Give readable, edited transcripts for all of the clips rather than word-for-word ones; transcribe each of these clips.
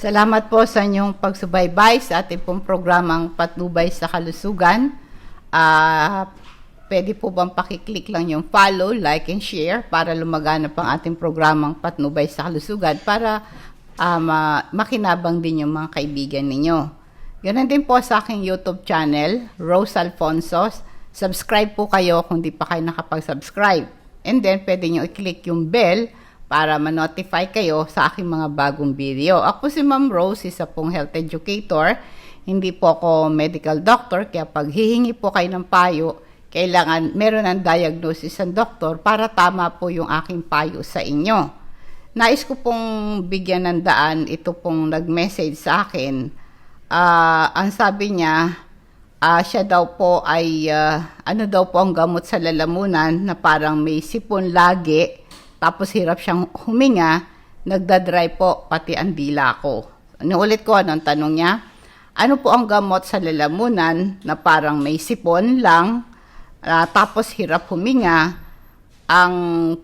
Salamat po sa inyong pagsubaybay sa ating pong programang Patnubay sa Kalusugan. Pwede po bang pakiclick lang yung follow, like, and share para lumaganap ang ating programang Patnubay sa Kalusugan para makinabang din yung mga kaibigan ninyo. Ganun din po sa aking YouTube channel, Rose Alfonso. Subscribe po kayo kung di pa kayo nakapag-subscribe. And then, pwede nyo i-click yung bell para ma-notify kayo sa aking mga bagong video. Ako si Ma'am Rose, isa pong health educator. Hindi po ako medical doctor, kaya pag hihingi po kayo ng payo, kailangan meron ng diagnosis ng doktor para tama po yung aking payo sa inyo. Nais ko pong bigyan ng daan, ito pong nag-message sa akin. Ang sabi niya, siya daw po ay, ano daw po ang gamot sa lalamunan na parang may sipon lagi, tapos hirap siyang huminga, nagdadry po pati ang dila ko. Ulit ko, anong tanong niya? Ano po ang gamot sa lalamunan na parang may sipon lang, tapos hirap huminga,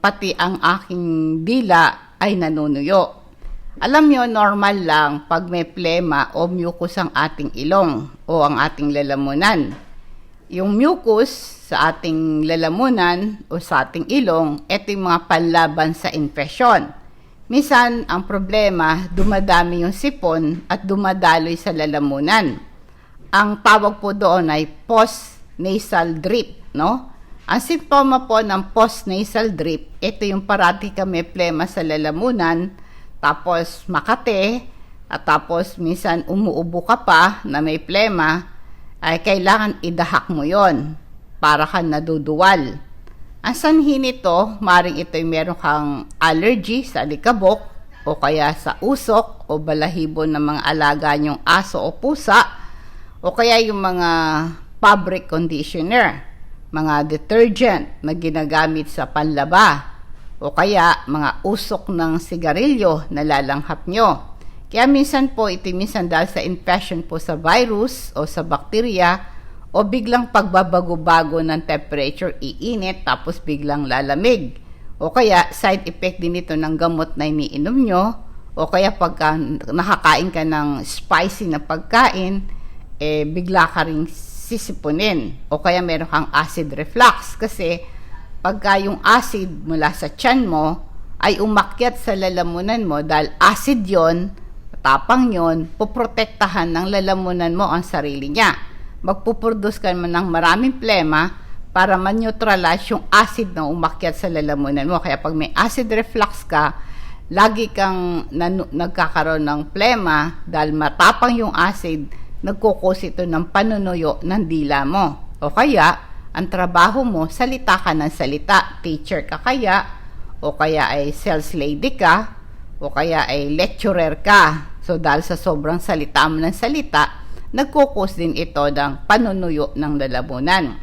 pati ang aking dila ay nanunuyo? Alam nyo, normal lang pag may plema o mucus ang ating ilong o ang ating lalamunan. Yung mucus sa ating lalamunan o sa ating ilong, ito yung mga panlaban sa infeksyon. Minsan, ang problema, dumadami yung sipon at dumadaloy sa lalamunan. Ang tawag po doon ay post-nasal drip, no? Ang simptoma po ng post-nasal drip, ito yung parati ka may plema sa lalamunan, tapos makate, at tapos minsan umuubo ka pa na may plema, ay kailangan idahak mo yon para ka naduduwal. Ang sanhi nito, maring ito'y meron kang allergy sa alikabok o kaya sa usok o balahibo ng mga alaga nyong aso o pusa o kaya yung mga fabric conditioner, mga detergent na ginagamit sa panlaba o kaya mga usok ng sigarilyo na lalanghap nyo. Kaya minsan po, ito minsan dahil sa infection po sa virus o sa bacteria o biglang pagbabago-bago ng temperature, iinit tapos biglang lalamig. O kaya side effect din ito ng gamot na iniinom nyo o kaya pagka nakakain ka ng spicy na pagkain, bigla ka ring sisipunin. O kaya meron kang acid reflux kasi pagka yung acid mula sa tiyan mo ay umakyat sa lalamunan mo dahil acid yon, tapang yon, puprotektahan ng lalamunan mo ang sarili niya. Magpuproduce ka man ng maraming plema para ma-neutralize yung acid na umakyat sa lalamunan mo. Kaya pag may acid reflux ka, lagi kang nagkakaroon ng plema dahil matapang yung acid, nagkukos ito ng panunuyo ng dila mo. O kaya, ang trabaho mo, salita ka ng salita. Teacher ka kaya, o kaya ay sales lady ka, o kaya ay lecturer ka. So, dahil sa sobrang salita mo ng salita, nagkukos din ito ng panunuyo ng lalamunan.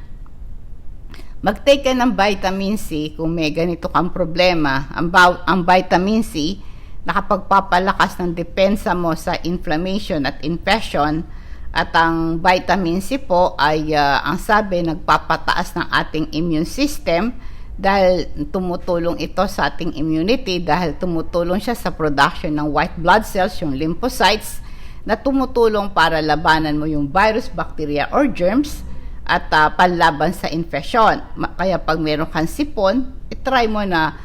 Mag-take ka ng vitamin C kung may ganito kang problema. Ang vitamin C, nakapagpapalakas ng depensa mo sa inflammation at infection. At ang vitamin C po ay, ang sabi, nagpapataas ng ating immune system dahil tumutulong ito sa ating immunity dahil tumutulong siya sa production ng white blood cells, yung lymphocytes, na tumutulong para labanan mo yung virus, bacteria, or germs at panlaban sa infection. Kaya pag meron kang sipon, itry mo na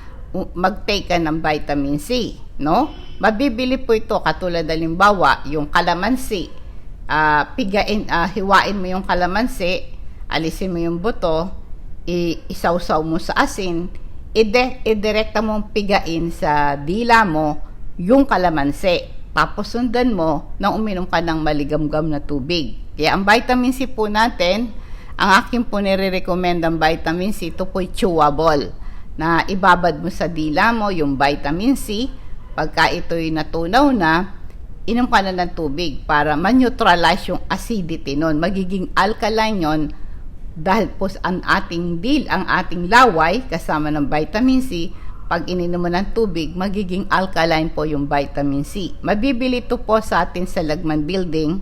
mag-take ka ng vitamin C, no? Mabibili po ito katulad halimbawa yung kalamansi. Hiwain mo yung kalamansi, alisin mo yung buto, isawsaw mo sa asin, idirekta mong pigain sa dila mo yung kalamansi. Tapos sundan mo na uminom ka ng maligamgam na tubig. Kaya ang vitamin C po natin, ang aking po nire-recommend ang vitamin C, ito po chewable. Na ibabad mo sa dila mo yung vitamin C, pagka ito'y natunaw na, inom ka na ng tubig para ma-neutralize yung acidity nun. Magiging alkaline yon dahil po ang ating laway kasama ng vitamin C, pag ininom mo ng tubig, magiging alkaline po yung vitamin C. Mabibili ito po sa atin sa Lagman Building,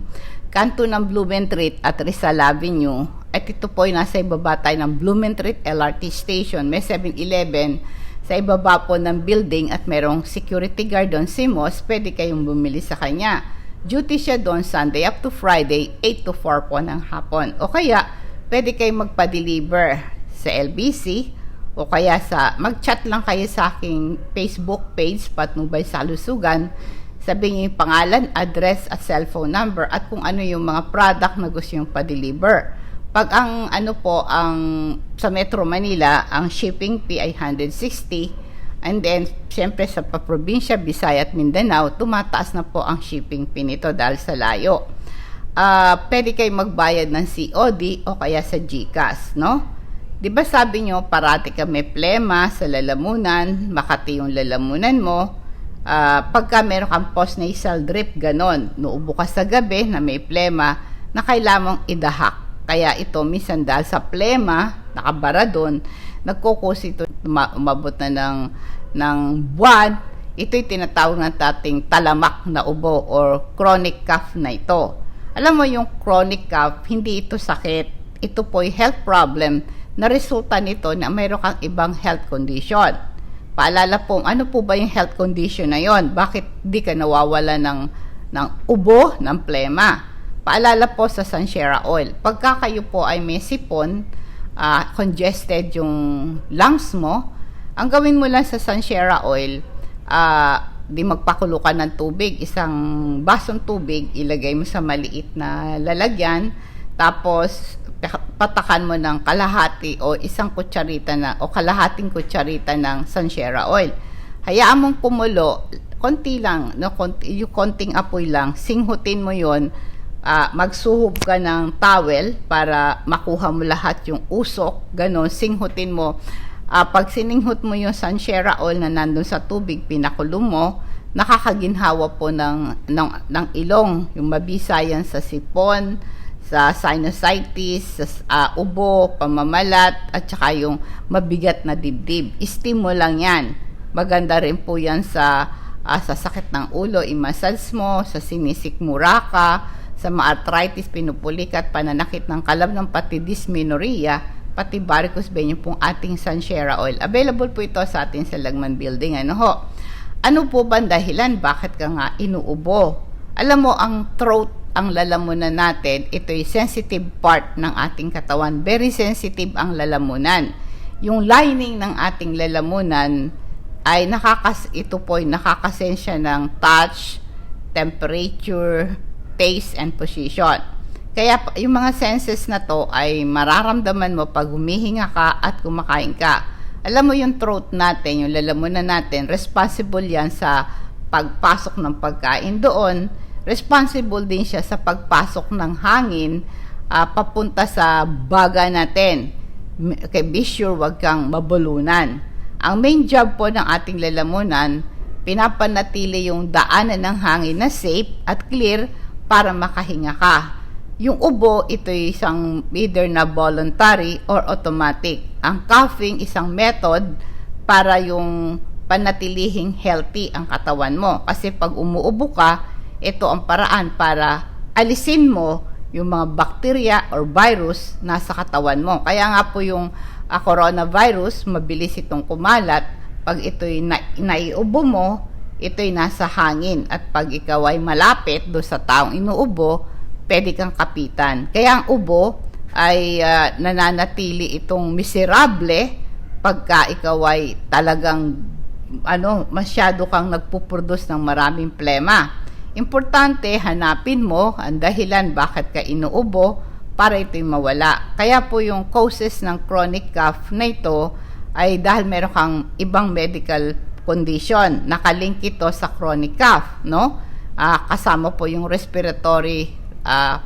kanto ng Blumentritt at Rizal Avenue. At ito po ay nasa ibaba tayo ng Blumentritt LRT Station. May 7-Eleven sa ibaba po ng building at merong security guard doon, si Moss, pwede kayong bumili sa kanya. Duty siya doon Sunday up to Friday, 8 to 4 po ng hapon. O kaya, pwede kayong magpa-deliver sa LBC o kaya mag-chat lang kayo sa aking Facebook page, Patnubay sa Kalusugan. Sabihin niyo yung pangalan, address at cellphone number at kung ano yung mga product na gusto yung pa-deliver. Pag ang sa Metro Manila, ang shipping fee ay 160, and then siyempre sa probinsya, Bisaya at Mindanao, tumataas na po ang shipping fee nito dahil sa layo. Pwede kayo magbayad ng COD o kaya sa GCash, no? 'Di ba sabi nyo, parati ka may plema sa lalamunan, Makati yung lalamunan mo. Pagka meron kang postnasal drip, ganon, nuubo ka sa gabi na may plema na kailangang idahak. Kaya ito, minsan dahil sa plema, nakabara doon, nagkukos ito, umabot na ng buwan. Ito'y tinatawag na dating talamak na ubo or chronic cough na ito. Alam mo, yung chronic cough, hindi ito sakit. Ito po'y health problem na resulta nito na mayroon kang ibang health condition. Paalala po, ano po ba yung health condition na yon? Bakit di ka nawawala ng ubo, ng plema? Paalala po sa Sansera Oil. Pagka kayo po ay may sipon, congested yung lungs mo, ang gawin mo lang sa Sansera Oil, di magpakulo ka ng tubig, isang basong tubig, ilagay mo sa maliit na lalagyan, tapos patakan mo ng kalahati o isang kutsarita o kalahating kutsarita ng Sansera Oil. Hayaan mong kumulo, konti lang, yung konting apoy lang, singhutin mo yon. Magsuhog ka ng towel para makuha mo lahat yung usok, ganon, singhutin mo. Pag sininghut mo yung Sansera Oil na nandun sa tubig, pinakulo mo, nakakaginhawa po ng ilong, yung mabisa yan sa sipon, sa sinusitis, sa ubo, pamamalat, at saka yung mabigat na dibdib. Steam mo lang yan. Maganda rin po yan sa sakit ng ulo, i-massage mo, sa sinisikmura ka, sa arthritis, pinupulikat, pananakit ng kalab ng pati dysmenorrhea, pati varicose vein, yung pong ating Sansera Oil. Available po ito sa atin sa Lagman Building. Ano po ba dahilan? Bakit ka nga inuubo? Alam mo, ang throat, ang lalamunan natin, ito ay sensitive part ng ating katawan. Very sensitive ang lalamunan. Yung lining ng ating lalamunan ay ito po ay nakakasensya ng touch, temperature, taste, and position. Kaya yung mga senses na to ay mararamdaman mo pag humihinga ka at kumakain ka. Alam mo yung throat natin, yung lalamunan natin, responsible yan sa pagpasok ng pagkain doon. Responsible din siya sa pagpasok ng hangin papunta sa baga natin. Okay, be sure wag kang mabulunan. Ang main job po ng ating lalamunan, pinapanatili yung daanan ng hangin na safe at clear para makahinga ka. Yung ubo, ito isang either na voluntary or automatic. Ang coughing, isang method para yung panatilihing healthy ang katawan mo. Kasi pag umuubo ka, ito ang paraan para alisin mo yung mga bacteria or virus nasa katawan mo. Kaya nga po yung coronavirus, mabilis itong kumalat. Pag ito'y naiubo mo, ito'y nasa hangin. At pag ikaw ay malapit do sa taong inuubo, pwede kang kapitan. Kaya ang ubo ay nananatili itong miserable pagka ikaw ay talagang masyado kang nagpuproduce ng maraming plema. Importante, hanapin mo ang dahilan bakit ka inuubo para ito'y mawala. Kaya po yung causes ng chronic cough na ito ay dahil meron kang ibang medical condition. Nakalink ito sa chronic cough, no? Kasama po yung respiratory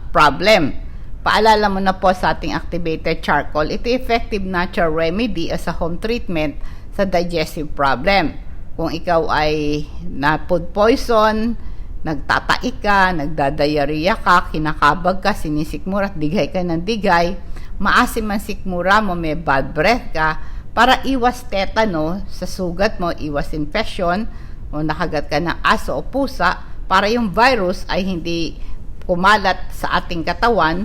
problem. Paalala mo na po sa ating activated charcoal, ito effective natural remedy as a home treatment sa digestive problem. Kung ikaw ay na food poison, nagtatai ka, nagdadiarrhea ka, kinakabag ka, sinisikmura at digay ka ng digay, maasim ang sikmura mo, may bad breath ka, para iwas tetano sa sugat mo, iwas infection, o nakagat ka ng aso o pusa, para yung virus ay hindi kumalat sa ating katawan,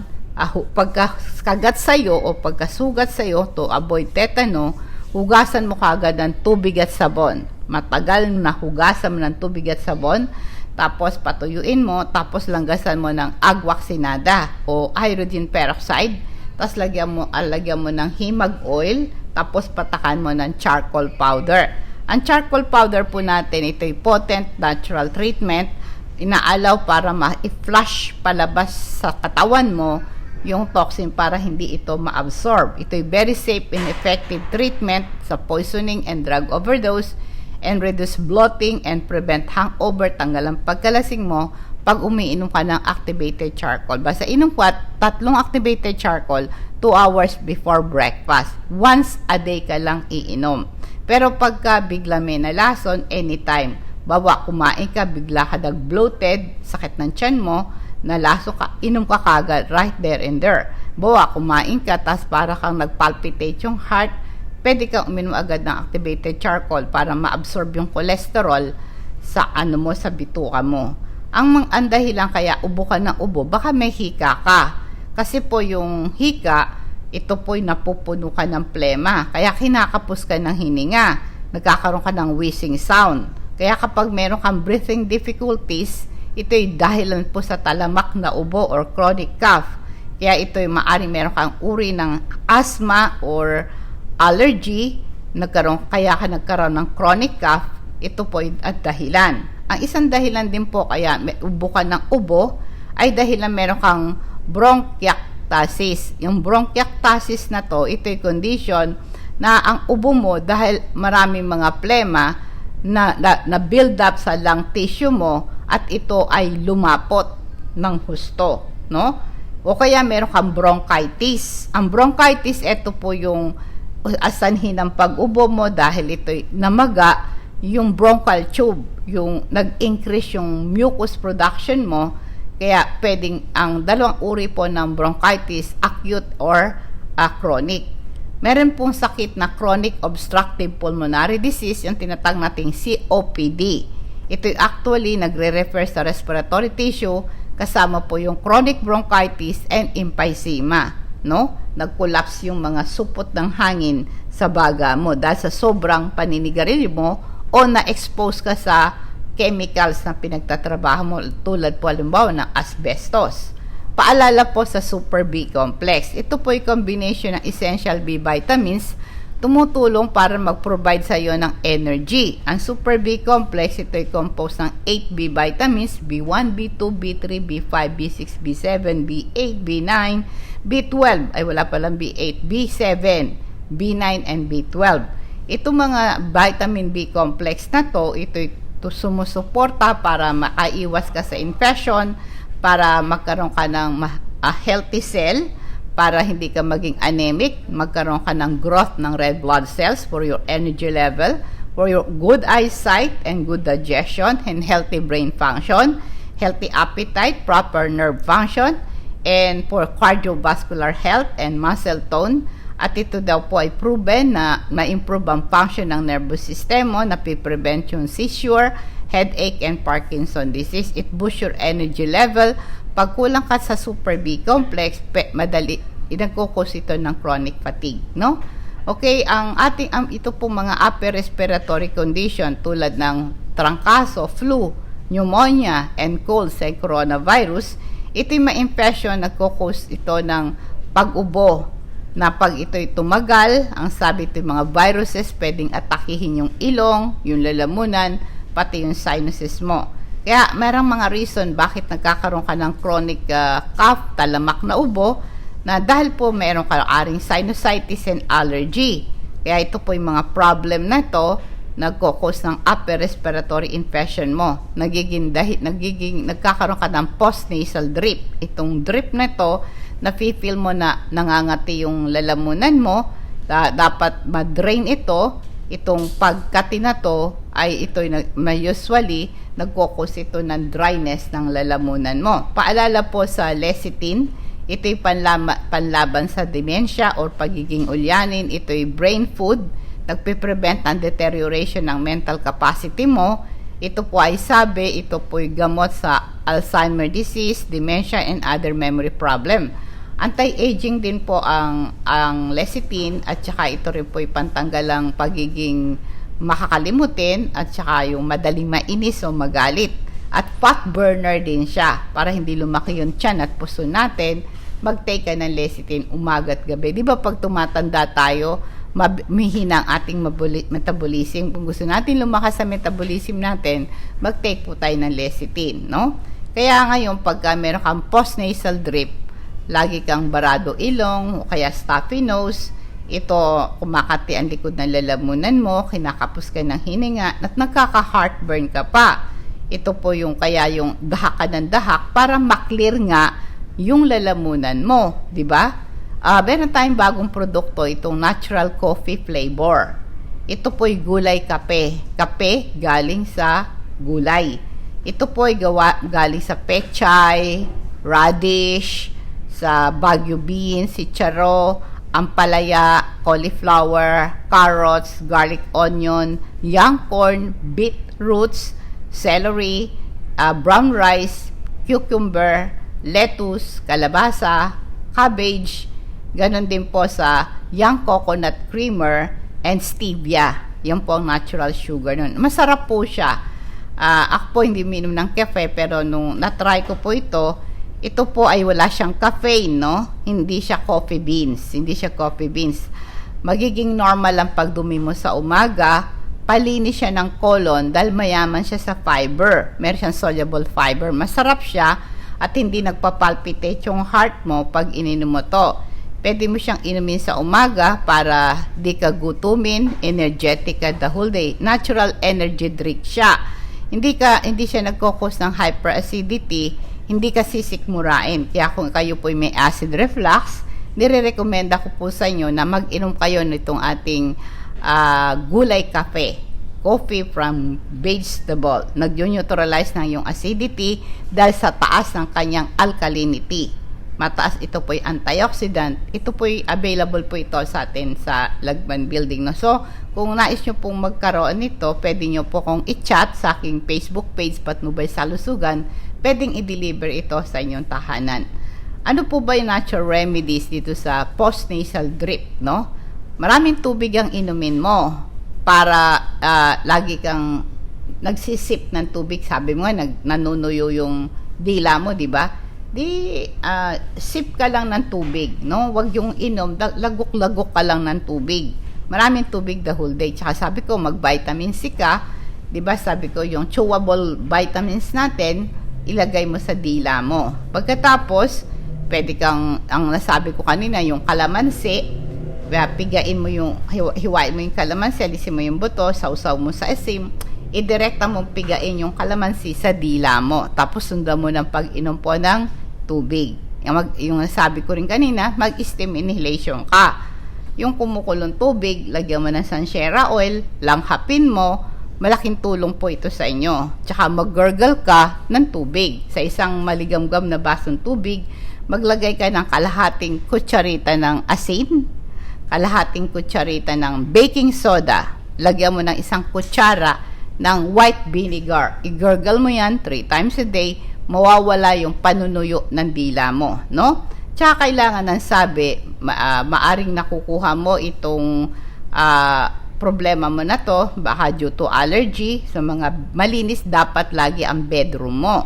pagkagat sa'yo o pagkasugat sa'yo to avoid tetano, hugasan mo kaagad ng tubig at sabon. Matagal na hugasan mo ng tubig at sabon, tapos patuyuin mo, tapos langgasan mo ng agwaksinada o hydrogen peroxide, tapos lagyan mo ng himag oil, tapos patakan mo ng charcoal powder. Ang charcoal powder po natin, ito'y potent natural treatment, inaalaw para ma-flush palabas sa katawan mo yung toxin para hindi ito ma-absorb. Ito'y very safe and effective treatment sa poisoning and drug overdose, and reduce bloating and prevent hangover, tanggal ang pagkalasing mo pag umiinom ka ng activated charcoal. Basta inom ko at 3 activated charcoal 2 hours before breakfast. Once a day ka lang iinom. Pero pagka bigla may nalason, anytime. Bawa, kumain ka, bigla ka bloated, sakit ng tiyan mo, nalaso ka, inom ka kagad right there and there. Bawa, kumain ka, tas para kang nagpalpitate yung heart, pwede kang uminom agad ng activated charcoal para ma-absorb yung cholesterol sa sa bituka mo. Ang dahilan kaya ubo ka ng ubo, baka may hika ka. Kasi po yung hika, ito po'y napupuno ka ng plema. Kaya kinakapos ka ng hininga. Nagkakaroon ka ng wheezing sound. Kaya kapag meron kang breathing difficulties, ito'y dahilan po sa talamak na ubo or chronic cough. Kaya ito'y maaring meron kang uri ng asthma or allergy, kaya ka nagkaroon ng chronic cough, ito po'y at dahilan. Ang isang dahilan din po kaya may ubo ka ng ubo ay dahilan meron kang bronchiectasis. Yung bronchiectasis na to, ito'y condition na ang ubo mo dahil maraming mga plema na build up sa lung tissue mo at ito ay lumapot ng husto, no? O kaya meron kang bronchitis. Ang bronchitis, ito po yung asanhin ng pag-ubo mo dahil ito'y namaga yung bronchial tube, yung nag-increase yung mucus production mo. Kaya pwedeng ang dalawang uri po ng bronchitis, acute or chronic. Meron pong sakit na chronic obstructive pulmonary disease, yung tinatawag nating COPD. Ito actually nagre-refer sa respiratory tissue, kasama po yung chronic bronchitis and emphysema, no? Nag-collapse yung mga supot ng hangin sa baga mo dahil sa sobrang paninigarilyo mo o na-expose ka sa chemicals na pinagtatrabaho mo tulad po halimbawa ng asbestos. Paalala po sa Super B Complex. Ito po ay combination ng essential B vitamins, tumutulong para mag-provide sa iyo ng energy. Ang Super B Complex, ito ay composed ng 8 B vitamins, B1, B2, B3, B5, B6, B7, B8, B9, B12, ay wala palang B8, B7, B9, and B12. Itong mga vitamin B complex na to, ito sumusuporta para makaiwas ka sa infection, para magkaroon ka ng healthy cell, para hindi ka maging anemic, magkaroon ka ng growth ng red blood cells for your energy level, for your good eyesight and good digestion and healthy brain function, healthy appetite, proper nerve function, and for cardiovascular health and muscle tone. At ito daw po ay proven na ma-improve ang function ng nervous system mo, na prevent yung seizure, headache, and Parkinson disease. It boosts your energy level. Pag kulang ka sa Super B complex, madali inagkukos ito ng chronic fatigue, no? Okay, ito po mga upper respiratory condition tulad ng trangkaso, flu, pneumonia, and cold sa coronavirus. Ito'y ma-infection, nagkukos ito ng pag-ubo, na pag ito'y tumagal, ang sabi ito mga viruses, pwedeng atakihin yung ilong, yung lalamunan, pati yung sinuses mo. Kaya merong mga reason bakit nagkakaroon ka ng chronic cough, talamak na ubo, na dahil po meron ka aring sinusitis and allergy. Kaya ito po yung mga problem na ito, nagkukos ng upper respiratory infection mo. Nagkakaroon ka ng postnasal drip. Itong drip na ito, na-feel mo na nangangati yung lalamunan mo, dapat ma-drain ito. Itong pagkati na to ay usually nagkukos ito ng dryness ng lalamunan mo. Paalala po sa lecithin, ito'y panlaban sa dementia or pagiging ulyanin. Ito'y brain food, nagpiprevent ang deterioration ng mental capacity mo. Ito po ay ito po ay gamot sa Alzheimer disease, dementia, and other memory problem. Anti-aging din po ang lecithin, at saka ito rin po pantanggal ang pagiging makakalimutin at saka yung madaling mainis o magalit. At fat burner din siya para hindi lumaki yung tiyan at puso natin. Mag-take ka ng lecithin umaga at gabi. Di ba pag tumatanda tayo, mihina ang ating metabolism. Kung gusto natin lumakas sa metabolism natin, mag-take po tayo ng lecithin, no? Kaya ngayon, pagka meron kang postnasal drip, lagi kang barado ilong o kaya stuffy nose, ito kumakati ang likod ng lalamunan mo, kinakapos ka ng hininga at nagkaka-heartburn ka pa. Ito po yung kaya yung dahak ka ng dahak para maklear nga yung lalamunan mo, di ba? Meron tayong bagong produkto, itong natural coffee flavor. Ito po'y gulay kape. Kape galing sa gulay. Ito po'y galing sa pechay, radish, sa Baguio beans, sitcharo, ampalaya, cauliflower, carrots, garlic onion, young corn, beetroots, celery, brown rice, cucumber, lettuce, kalabasa, cabbage, ganon din po sa young coconut creamer and stevia. Yan po ang natural sugar nun. Masarap po siya. Ako po hindi minom ng kape, pero nung natry ko po ito po ay wala siyang caffeine, no? Hindi siya coffee beans. Magiging normal ang pagdumi mo sa umaga. Palinis siya ng colon dahil mayaman siya sa fiber. Meron siyang soluble fiber. Masarap siya at hindi nagpapalpitate yung heart mo pag ininom mo to. Pwede mo siyang inumin sa umaga para di ka gutumin, energetic ka the whole day. Natural energy drink siya. Hindi siya nagkukos ng hyperacidity, hindi ka sisikmurain. Kaya kung kayo po may acid reflux, nire-recommenda ko po sa inyo na mag-inom kayo nitong ating gulay kape, coffee from vegetable. Nag-neutralize ng yung acidity dahil sa taas ng kanyang alkalinity. Mataas, ito po'y antioxidant. Ito po'y available po ito sa atin sa Lagban Building. No? So, kung nais nyo pong magkaroon nito, pwede nyo po kong i-chat sa aking Facebook page, Patnubay sa Lusugan. Pwedeng i-deliver ito sa inyong tahanan. Ano po ba yung natural remedies dito sa postnasal drip? No? Maraming tubig ang inumin mo para lagi kang nagsisip ng tubig. Sabi mo nga, nanunuyo yung dila mo, di ba? Sip ka lang ng tubig, no? Wag yung inom, lagok-lagok ka lang ng tubig. Maraming tubig the whole day. Tsaka sabi ko, mag-vitamin C ka. 'Di ba? Sabi ko, yung chewable vitamins natin, ilagay mo sa dila mo. Pagkatapos, pwede kang, ang nasabi ko kanina, yung kalamansi, pigain mo yung, hiwain mo yung kalamansi, alisin mo yung buto, sausaw mo sa asin, idirekta mo pigain yung kalamansi sa dila mo. Tapos sundan mo ng pag-inom po ng tubig. Yung sabi ko rin kanina, mag-steam inhalation ka. Yung kumukulong tubig, lagyan mo ng sansera oil, langhapin mo, malaking tulong po ito sa inyo. Tsaka mag-gurgle ka ng tubig. Sa isang maligamgam na basong tubig, maglagay ka ng kalahating kutsarita ng asin, kalahating kutsarita ng baking soda, lagyan mo ng isang kutsara ng white vinegar. I-gurgle mo yan 3 times a day, mawawala yung panunuyo ng dila mo, no? Tsaka kailangan ng sabi, maaring nakukuha mo itong problema mo na to, baka due to allergy. Sa mga malinis, dapat lagi ang bedroom mo.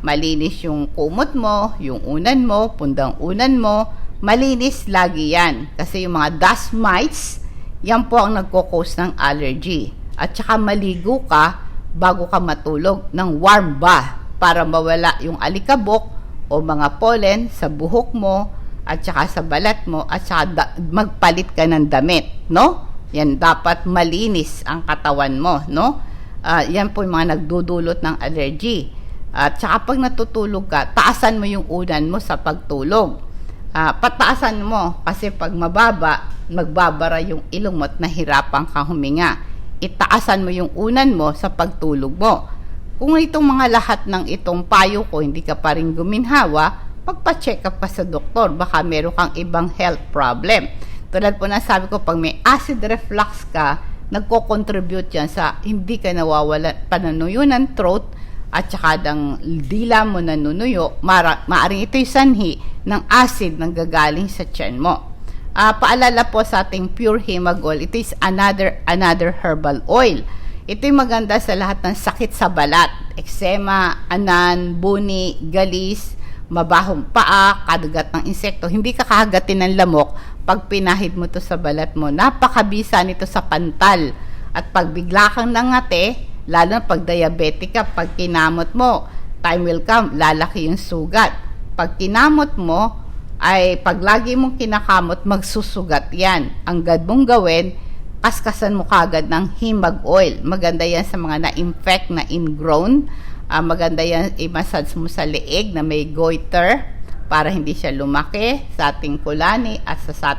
Malinis yung kumot mo, yung unan mo, pundang unan mo, malinis lagi yan. Kasi yung mga dust mites, yan po ang nagkukos ng allergy. At saka maligo ka bago ka matulog ng warm bath para mawala yung alikabok o mga pollen sa buhok mo at saka sa balat mo at saka magpalit ka ng damit, no? Yan, dapat malinis ang katawan mo, no? Yan po yung mga nagdudulot ng allergy. At saka pag natutulog ka, taasan mo yung unan mo sa pagtulog. Pataasan mo kasi pag mababa, magbabara yung ilong mo at nahirapan kang huminga. Itaasan mo yung unan mo sa pagtulog mo. Kung itong mga lahat ng itong payo ko, hindi ka pa rin guminhawa, magpa-check up pa sa doktor. Baka meron kang ibang health problem. Tulad po na sabi ko, pag may acid reflux ka, nagko-contribute yan sa hindi ka nawawala panunuyo ng throat at saka ng dila mo nanunuyo, maaring ito'y sanhi ng acid na gagaling sa tiyan mo. Paalala po sa ating pure hemagol, it is another herbal oil. Ito'y maganda sa lahat ng sakit sa balat, eczema, anan, buni, galis, mabahong paa, kadugat ng insekto. Hindi ka kakagatin ng lamok pag pinahid mo to sa balat mo. Napakabisa nito sa pantal. At pag bigla kang nangate, lalo na pag diabetic ka, pag kinamot mo, time will come, lalaki yung sugat. Pag kinamot mo, ay pag lagi mong kinakamot, magsusugat yan. Ang gad mong gawin, kaskasan mo kagad ng himag oil. Maganda yan sa mga na-infect, na ingrown. Maganda yan, i-massage mo sa leeg na may goiter para hindi siya lumaki sa ating kulani at sa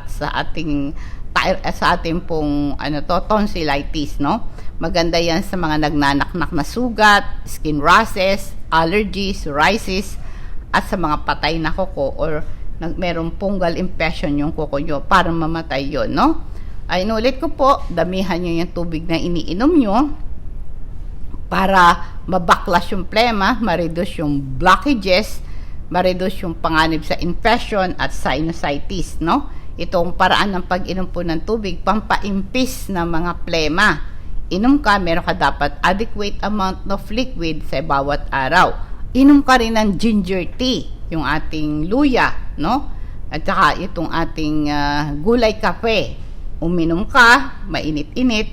ating pong tonsillitis, no? Maganda yan sa mga nagnanaknak na sugat, skin rashes, allergies, psoriasis, at sa mga patay na kuko or merong fungal infection yung kuko nyo para mamatay yon, no? Ay, inulit ko po, damihan nyo yung tubig na iniinom nyo para mabaklas yung plema, ma-reduce yung blockages, ma-reduce yung panganib sa infection at sinusitis, no? Itong paraan ng pag-inom po ng tubig, pampaimpis ng mga plema. Inom ka, meron ka dapat adequate amount of liquid sa bawat araw. Inom ka rin ng ginger tea, yung ating luya, no? At saka itong ating gulay kape. Uminom ka, mainit-init,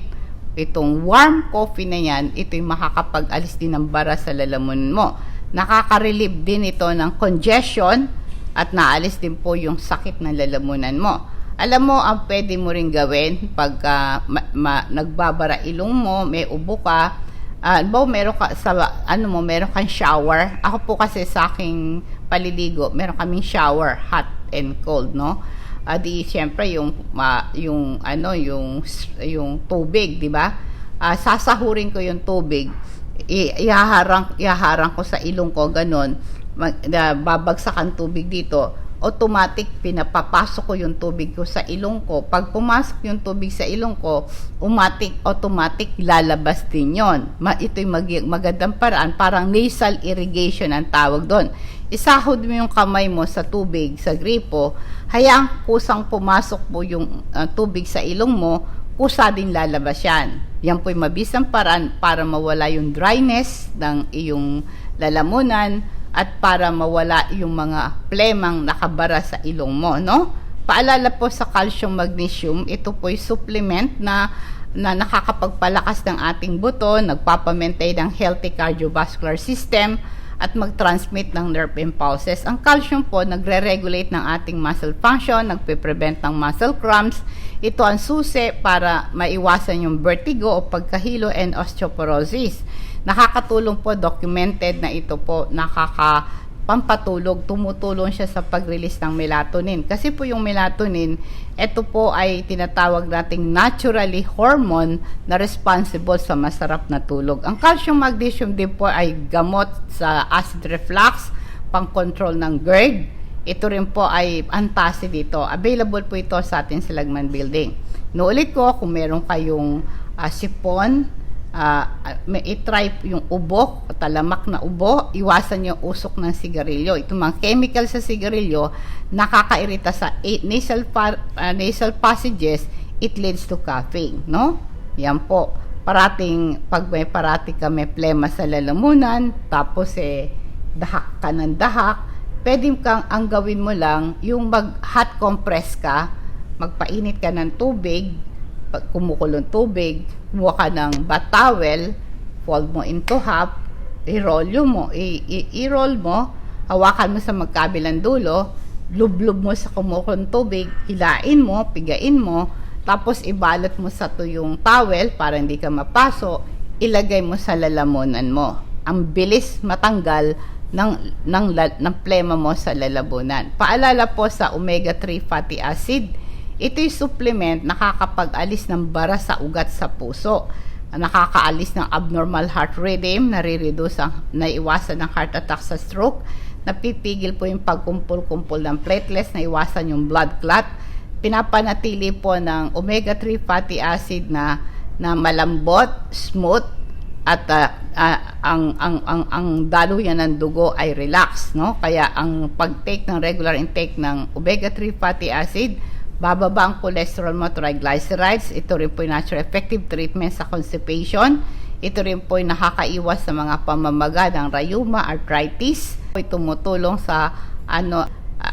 itong warm coffee na yan, ito'y makakapag-alis din ng bara sa lalamunan mo. Nakaka-relieve din ito ng congestion at naalis din po yung sakit ng lalamunan mo. Alam mo, ang pwede mo rin gawin pag nagbabara ilong mo, may ubo ka, meron ka meron kang shower. Ako po kasi sa aking paliligo, meron kaming shower, hot and cold, no? Siyempre yung tubig, di ba? Sasahurin ko yung tubig, ihaharang ko sa ilong ko, ganon, babagsakan tubig dito, automatic pinapapasok ko yung tubig ko sa ilong ko. Pag pumasok yung tubig sa ilong ko, automatic lalabas din yon. Ito'y magandang paraan, parang nasal irrigation ang tawag doon. Isahod mo yung kamay mo sa tubig, sa gripo, hayaang kusang pumasok po yung tubig sa ilong mo, kusa din lalabas yan. Yan po'y mabisang paraan para mawala yung dryness ng iyong lalamunan at para mawala yung mga plemang nakabara sa ilong mo, no? Paalala po sa calcium magnesium, ito po'y supplement na nakakapagpalakas ng ating buto, nagpapamaintain ng healthy cardiovascular system, at mag-transmit ng nerve impulses. Ang calcium po, nagre-regulate ng ating muscle function, nagpe-prevent ng muscle cramps. Ito ang susi para maiwasan yung vertigo o pagkahilo and osteoporosis. Nakakatulong po, documented na ito po, pampatulog, tumutulong siya sa pag-release ng melatonin. Kasi po yung melatonin, ito po ay tinatawag nating naturally hormone na responsible sa masarap na tulog. Ang calcium magnesium din po ay gamot sa acid reflux, pang-control ng GERD. Ito rin po ay antacid dito. Available po ito sa ating Silagman Building. Nuulit ko, kung meron kayong sipon, i-try yung ubo, talamak na ubo, iwasan yung usok ng sigarilyo. Itong mga chemical sa sigarilyo, nakakairita sa nasal passages, it leads to coughing, no? Yan po. Pag may parati ka may plema sa lalamunan, tapos dahak ka ng dahak, pwede kang, ang gawin mo lang, yung hot compress ka, magpainit ka ng tubig, pag kumukulong tubig, kumuha ka ng bath towel, fold mo into half, i-roll mo, hawakan mo sa magkabilang dulo, lublub mo sa kumukulong tubig, hilain mo, pigain mo, tapos ibalot mo sa tuyong towel para hindi ka mapaso, ilagay mo sa lalamunan mo. Ang bilis matanggal ng plema mo sa lalamunan. Paalala po sa omega-3 fatty acid, ito'y supplement nakakapag-alis ng bara sa ugat sa puso, nakakaalis ng abnormal heart rhythm, naiwasan ng heart attack sa stroke, napipigil po yung pagkumpul-kumpul ng platelets, naiwasan yung blood clot, pinapanatili po ng omega-3 fatty acid na malambot, smooth, at ang daluyan ng dugo ay relax, no? Kaya ang pag-take ng regular intake ng omega-3 fatty acid, bababa ang cholesterol mo, triglycerides. Ito rin po yung natural effective treatment sa constipation. Ito rin po yung nakakaiwas sa mga pamamaga ng rheuma, arthritis. Ito tumutulong sa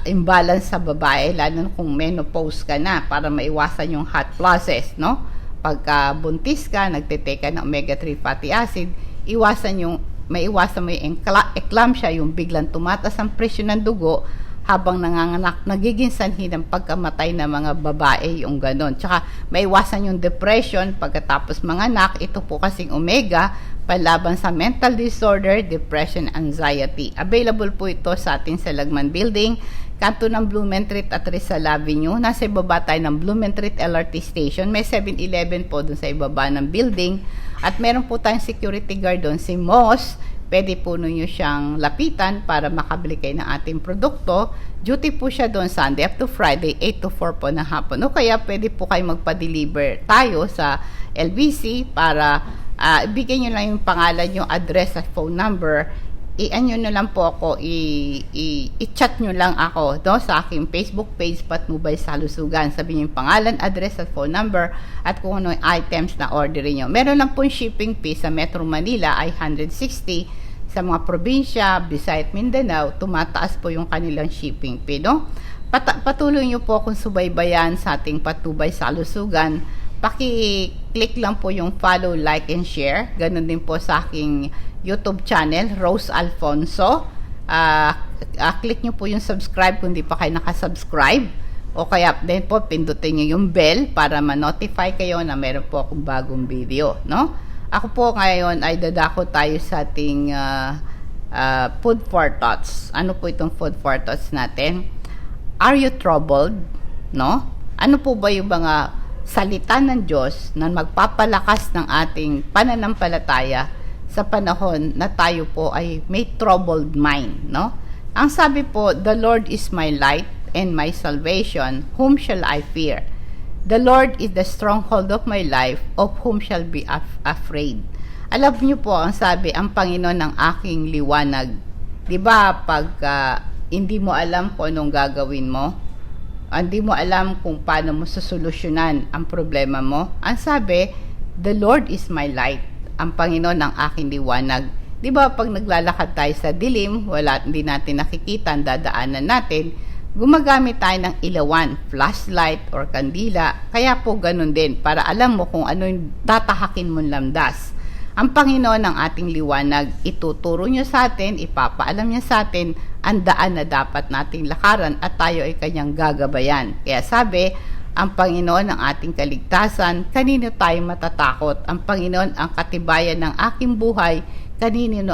imbalance sa babae, lalo kung menopause ka na, para maiwasan yung hot flushes, no? Pagka buntis ka, nagtitake ka ng omega-3 fatty acid, maiwasan mo yung eclampsia, yung biglang tumataas ang presyon ng dugo habang nanganganak, nagiging sanhi ng pagkamatay ng mga babae, yung ganon. Tsaka maiwasan yung depression pagkatapos manganak. Ito po kasing omega, panlaban sa mental disorder, depression, anxiety. Available po ito sa atin sa Lagman Building, kanto ng Blumentritt at Rizal Avenue. Nasa ibaba tayo ng Blumentritt LRT Station. May 7-Eleven po dun sa ibaba ng building. At meron po tayong security guard doon, si Moss. Pwede po ninyo siyang lapitan para makabili kayo ng ating produkto. Duty po siya doon Sunday up to Friday, 8 to 4 po ng hapon. O kaya pwede po kayo magpa-deliver tayo sa LBC para ibigay nyo lang yung pangalan, yung address at phone number. I-ano nyo lang po ako, i-chat nyo lang ako, no, sa aking Facebook page, Patnubay sa Kalusugan. Sabihin nyo yung pangalan, address at phone number at kung ano yung items na orderin nyo. Meron lang po yung shipping fee sa Metro Manila ay 160. Sa mga probinsya, Visayas, Mindanao, tumataas po yung kanilang shipping fee, no? Patuloy nyo po akong subaybayan sa ating Patnubay sa Kalusugan. Paki-click lang po yung follow, like, and share. Ganon din po sa aking YouTube channel, Rose Alfonso. Click nyo po yung subscribe kung di pa kayo nakasubscribe. O kaya din po, pindutin nyo yung bell para ma-notify kayo na meron po akong bagong video, no? Ako po ngayon ay dadako tayo sa ating food for thoughts. Ano po itong food for thoughts natin? Are you troubled? No? Ano po ba yung mga salita ng Diyos na magpapalakas ng ating pananampalataya sa panahon na tayo po ay may troubled mind, no? Ang sabi po, the Lord is my light and my salvation, whom shall I fear? The Lord is the stronghold of my life, of whom shall be afraid? Alam niyo po, ang sabi, ang Panginoon ng aking liwanag. Diba, pag hindi mo alam kung anong gagawin mo, hindi mo alam kung paano mo susolusyonan ang problema mo, ang sabi, the Lord is my light, ang Panginoon ang aking liwanag. Di ba pag naglalakad tayo sa dilim, hindi natin nakikita ang dadaanan natin, gumagamit tayo ng ilawan, flashlight or kandila. Kaya po ganun din, para alam mo kung ano yung tatahakin mong landas. Ang Panginoon ang ating liwanag, ituturo niya sa atin, ipapaalam niya sa atin ang daan na dapat nating lakaran at tayo ay kanyang gagabayan. Kaya sabi, ang Panginoon ang ating kaligtasan, kanino tayo matatakot? Ang Panginoon ang katibayan ng aking buhay, kanino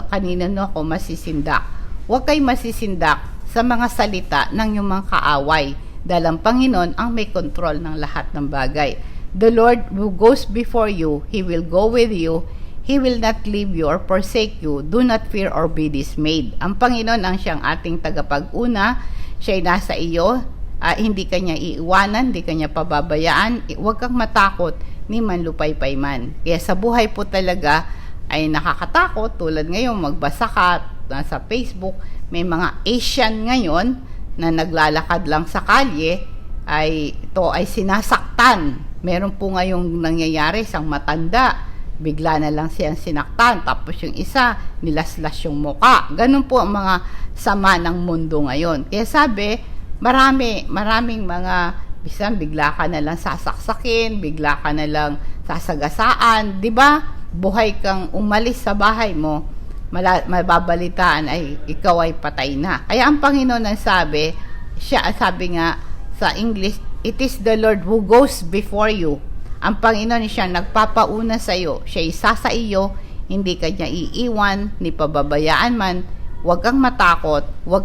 ako masisindak? Huwag kayo masisindak sa mga salita ng iyong mga kaaway, dahil ang Panginoon ang may kontrol ng lahat ng bagay. The Lord who goes before you, He will go with you, He will not leave you or forsake you. Do not fear or be dismayed. Ang Panginoon ang siyang ating tagapag-una, siya'y nasa iyo, hindi kanya iiwanan, hindi kanya pababayaan. Huwag kang matakot ni manlupaypay man. Kaya sa buhay po talaga ay nakakatakot. Tulad ngayon, magbasa ka sa Facebook, may mga Asian ngayon na naglalakad lang sa kalye, ito ay sinasaktan. Meron po ngayong nangyayari, isang matanda, bigla na lang siyang sinaktan, tapos yung isa, nilaslas yung muka. Ganun po ang mga sama ng mundo ngayon. Kaya sabi, maraming mga, bisan bigla ka na lang sasaksakin, bigla ka na lang sasagasaan, di ba? Buhay kang umalis sa bahay mo, mababalitaan ay ikaw ay patay na. Kaya ang Panginoon ang sabi nga sa English, it is the Lord who goes before you. Ang Panginoon siya nagpapauna sa iyo, siya isa sa iyo, hindi kanya iiwan, ni pababayaan man. Huwag kang matakot, huwag